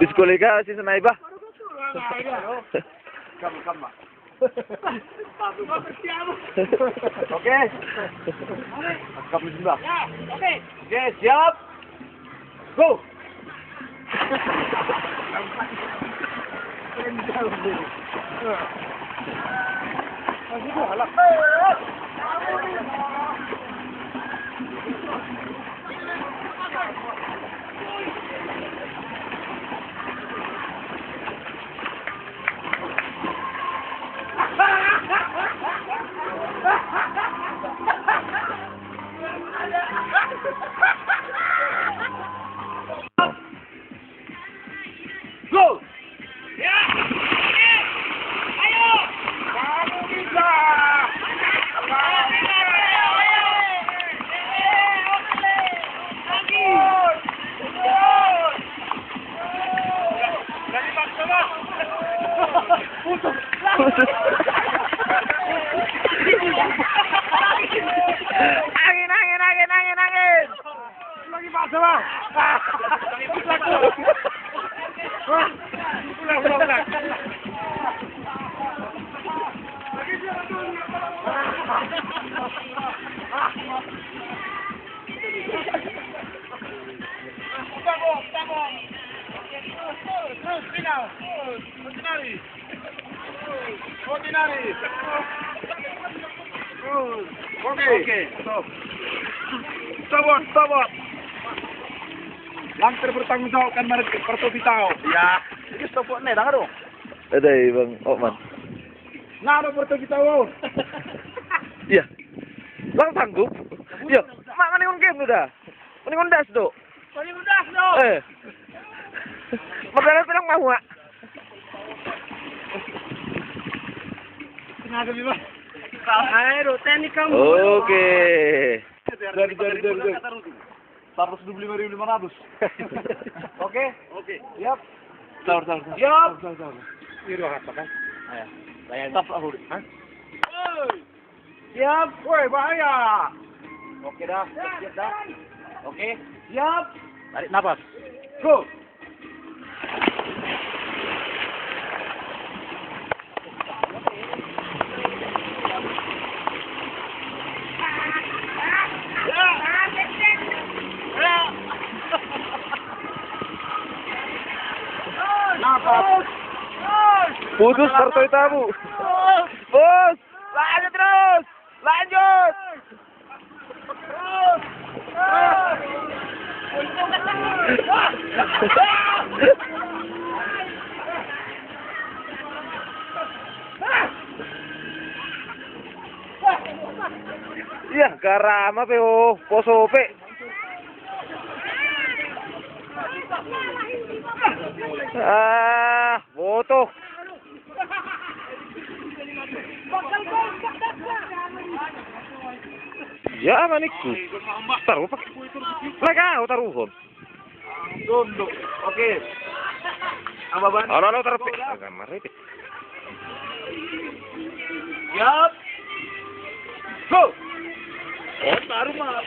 Diskualifikasi sa naiba. Kama. Okay. Kamu juga. Ya, oke. Oke, siap. Go. Go! Ya. Oke. Ayo. Kamu bisa! Angin. Lagi paksa, Bang. Ulang. Terus, final. Ordinary. Oke. Stop. Stop. Yang bertanggung jawabkan Pertobitao. Ya. Ini stop nih, dengar dong. Ada Bang Okman. Ngano Pertobitao. Iya. Bang sanggup. Iya. Maningon game udah. Maningon das do. Magdala silang mahuwa. Tenaga di ba? Aero, teknik kamu. Oke. Dari. 125.500. Oke? Siap. Saur. Siap. Ini apa kan? Ayo. Layan. Stop aku. Hah? Siap. Woi, bahaya. Oke dah. Siap dah. Oke. Siap. Tarik napas. Go. Napas. Putus kartu tamu. Bos, lanjut terus. Lanjut. Iya, garama pe oh, poso pe. Boto. Ya, manikku. Taruh pakai. Lega, taruhon. Tunduk. Oke. Apa ban? Ano, taruh pe. Gambar pe. Siap. Go. Oh, taruh mah.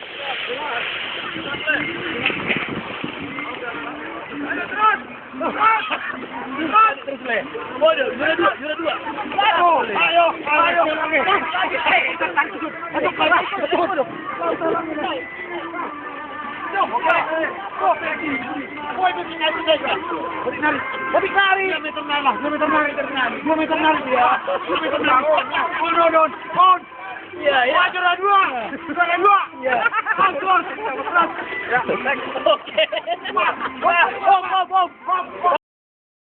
Terus le. Bodoh, juara dua. Ayo. Iya. Juara dua. Iya. Oke.